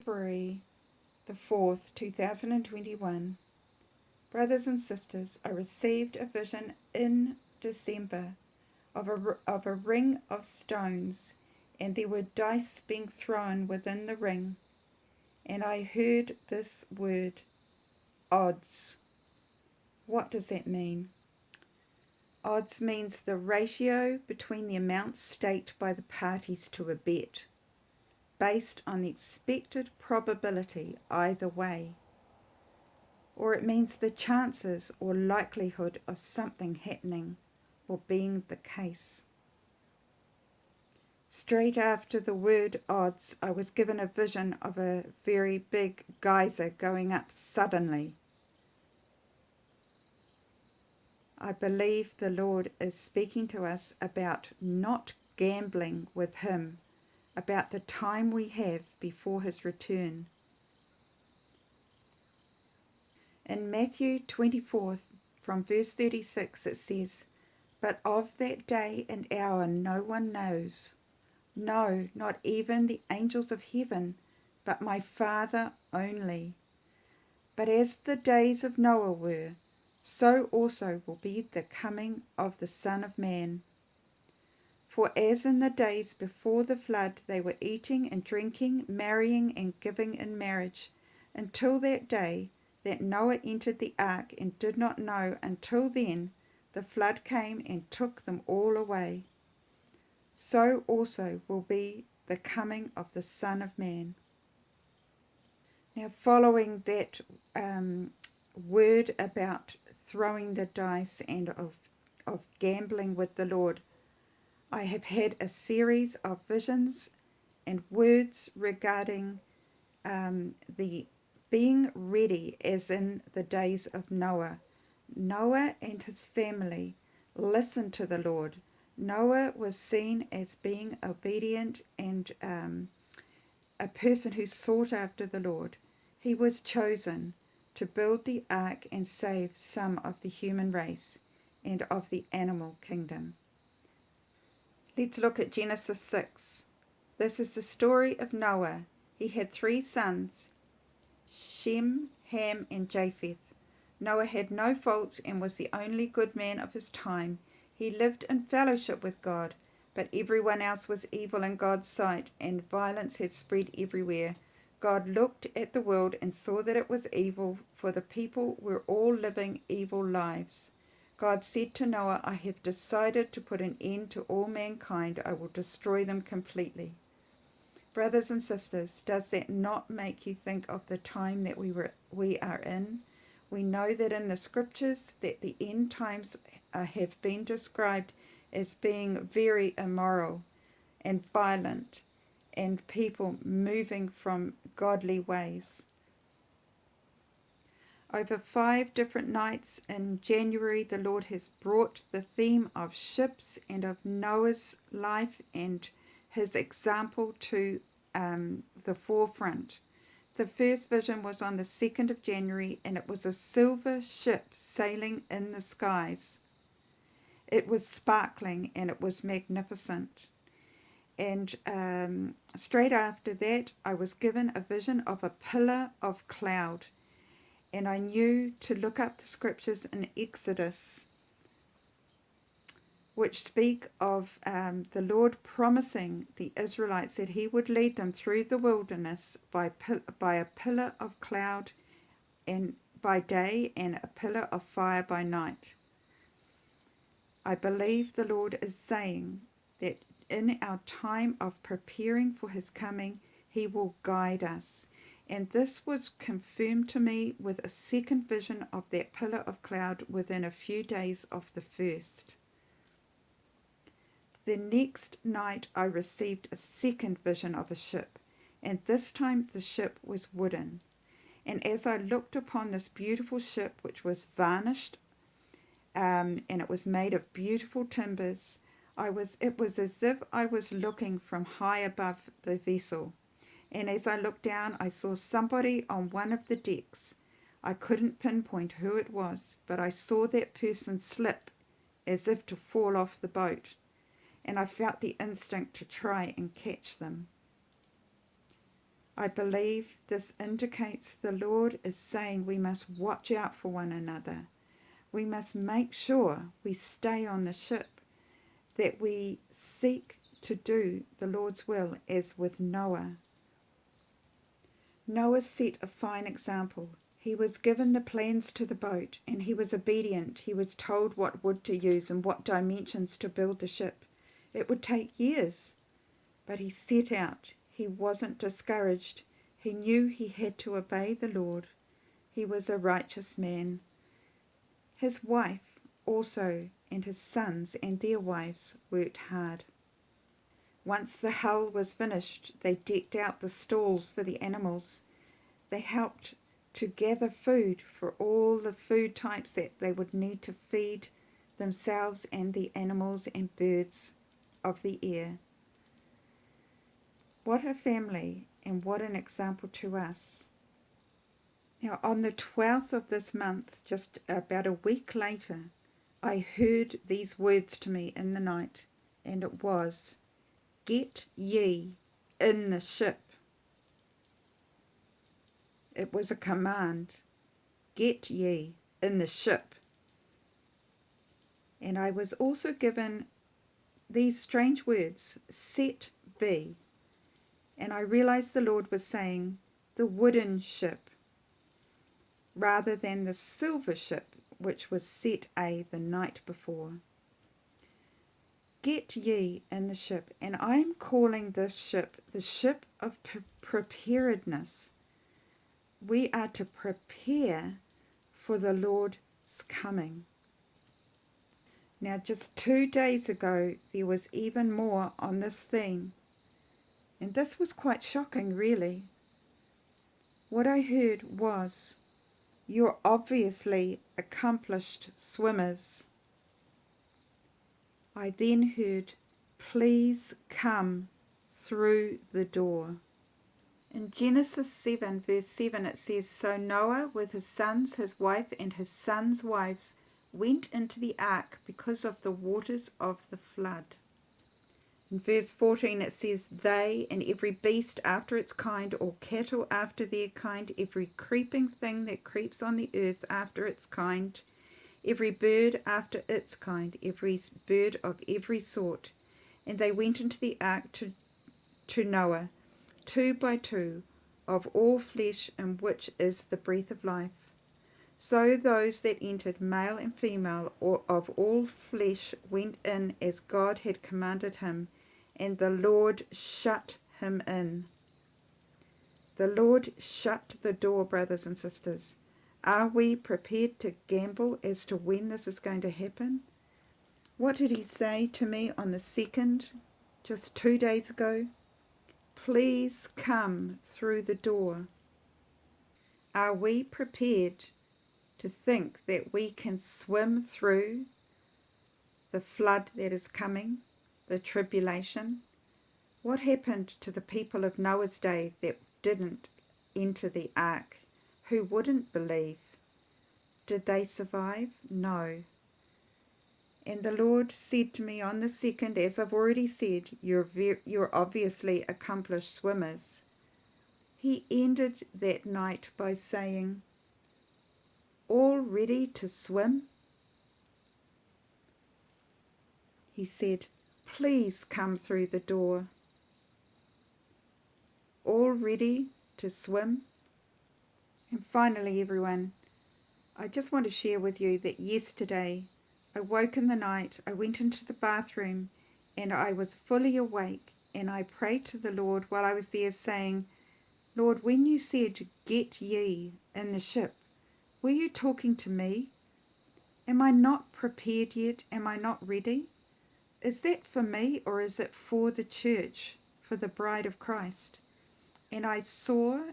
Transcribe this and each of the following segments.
February the 4th, 2021. Brothers and sisters, I received a vision in December of a ring of stones, and there were dice being thrown within the ring, and I heard this word, odds. What does that mean? Odds means the ratio between the amounts staked by the parties to a bet, based on the expected probability either way. Or it means the chances or likelihood of something happening or being the case. Straight after the word odds, I was given a vision of a very big geyser going up suddenly. I believe the Lord is speaking to us about not gambling with Him, about the time we have before His return. In Matthew 24, from verse 36, it says, "But of that day and hour no one knows, no, not even the angels of heaven, but my Father only. But as the days of Noah were, so also will be the coming of the Son of Man. For as in the days before the flood they were eating and drinking, marrying and giving in marriage, until that day that Noah entered the ark, and did not know until then the flood came and took them all away, so also will be the coming of the Son of Man." Now, following that word about throwing the dice and of gambling with the Lord, I have had a series of visions and words regarding the being ready, as in the days of Noah. Noah and his family listened to the Lord. Noah was seen as being obedient and a person who sought after the Lord. He was chosen to build the ark and save some of the human race and of the animal kingdom. Let's look at Genesis 6. This is the story of Noah. He had 3 sons, Shem, Ham, and Japheth. Noah had no faults and was the only good man of his time. He lived in fellowship with God, but everyone else was evil in God's sight, and violence had spread everywhere. God looked at the world and saw that it was evil, for the people were all living evil lives. God said to Noah, "I have decided to put an end to all mankind. I will destroy them completely." Brothers and sisters, does that not make you think of the time that we are in? We know that in the scriptures that the end times have been described as being very immoral and violent, and people moving from godly ways. Over 5 different nights in January, the Lord has brought the theme of ships and of Noah's life and his example to the forefront. The first vision was on the 2nd of January, and it was a silver ship sailing in the skies. It was sparkling and it was magnificent. And straight after that, I was given a vision of a pillar of cloud. And I knew to look up the scriptures in Exodus, which speak of the Lord promising the Israelites that He would lead them through the wilderness by a pillar of cloud and by day and a pillar of fire by night. I believe the Lord is saying that in our time of preparing for His coming, He will guide us. And this was confirmed to me with a second vision of that pillar of cloud within a few days of the first. The next night I received a second vision of a ship, and this time the ship was wooden. And as I looked upon this beautiful ship, which was varnished, and it was made of beautiful timbers, it was as if I was looking from high above the vessel. And as I looked down, I saw somebody on one of the decks. I couldn't pinpoint who it was, but I saw that person slip as if to fall off the boat, and I felt the instinct to try and catch them. I believe this indicates the Lord is saying we must watch out for one another. We must make sure we stay on the ship, that we seek to do the Lord's will as with Noah. Noah set a fine example. He was given the plans to the boat and he was obedient. He was told what wood to use and what dimensions to build the ship. It would take years, but he set out. He wasn't discouraged. He knew he had to obey the Lord. He was a righteous man. His wife also and his sons and their wives worked hard. Once the hull was finished, they decked out the stalls for the animals. They helped to gather food for all the food types that they would need to feed themselves and the animals and birds of the air. What a family and what an example to us. Now, on the 12th of this month, just about a week later, I heard these words to me in the night, and it was, "Get ye in the ship." It was a command. Get ye in the ship. And I was also given these strange words, "Set be." And I realized the Lord was saying the wooden ship, rather than the silver ship, which was set the night before. Get ye in the ship. And I'm calling this ship the ship of preparedness. We are to prepare for the Lord's coming. Now, just 2 days ago, there was even more on this theme. And this was quite shocking, really. What I heard was, "You're obviously accomplished swimmers." I then heard, "Please come through the door." In Genesis 7, verse 7, it says, "So Noah with his sons, his wife, and his sons' wives went into the ark because of the waters of the flood." In verse 14 it says, "They and every beast after its kind, all cattle after their kind, every creeping thing that creeps on the earth after its kind, every bird after its kind, every bird of every sort. And they went into the ark to Noah, 2 by 2, of all flesh in which is the breath of life. So those that entered, male and female, or of all flesh, went in as God had commanded him, and the Lord shut him in." The Lord shut the door, brothers and sisters. Are we prepared to gamble as to when this is going to happen? What did he say to me on the 2nd, just 2 days ago? "Please come through the door." Are we prepared to think that we can swim through the flood that is coming, the tribulation? What happened to the people of Noah's day that didn't enter the ark, who wouldn't believe? Did they survive? No. And the Lord said to me on the 2nd, as I've already said, you're obviously accomplished swimmers. He ended that night by saying, "All ready to swim?" He said, "Please come through the door." All ready to swim? And finally, everyone, I just want to share with you that yesterday I woke in the night, I went into the bathroom, and I was fully awake, and I prayed to the Lord while I was there saying, "Lord, when you said, 'Get ye in the ship,' were you talking to me? Am I not prepared yet? Am I not ready? Is that for me, or is it for the church, for the bride of Christ?" And I saw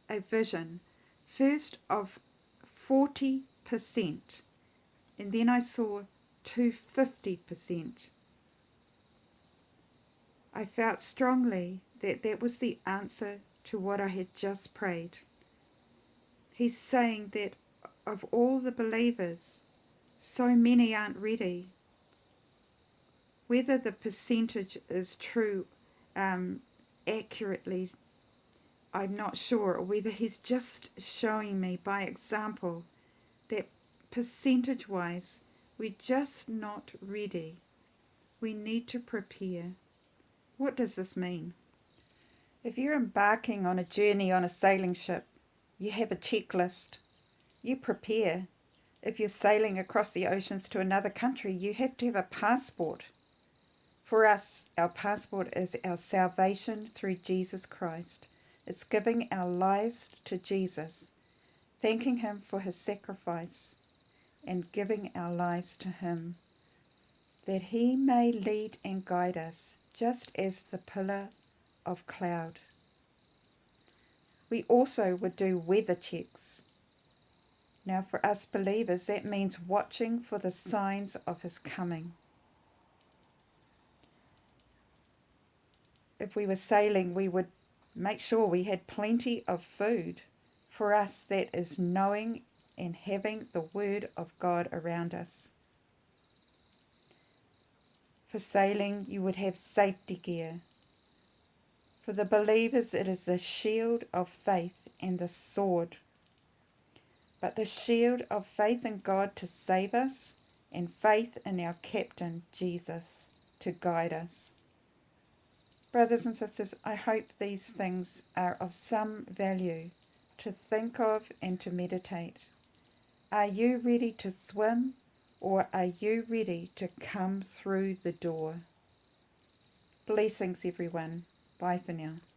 a vision, first of 40%, and then I saw to 50%. I felt strongly that that was the answer to what I had just prayed. He's saying that of all the believers, so many aren't ready. Whether the percentage is true accurately I'm not sure, or whether he's just showing me by example that percentage-wise, we're just not ready. We need to prepare. What does this mean? If you're embarking on a journey on a sailing ship, you have a checklist. You prepare. If you're sailing across the oceans to another country, you have to have a passport. For us, our passport is our salvation through Jesus Christ. It's giving our lives to Jesus, thanking him for his sacrifice, and giving our lives to him, that he may lead and guide us, just as the pillar of cloud. We also would do weather checks. Now for us believers, that means watching for the signs of his coming. If we were sailing, we would make sure we had plenty of food. For us, that is knowing and having the word of God around us. For sailing, you would have safety gear. For the believers, it is the shield of faith and the sword. But the shield of faith in God to save us, and faith in our captain, Jesus, to guide us. Brothers and sisters, I hope these things are of some value to think of and to meditate. Are you ready to swim, or are you ready to come through the door? Blessings, everyone. Bye for now.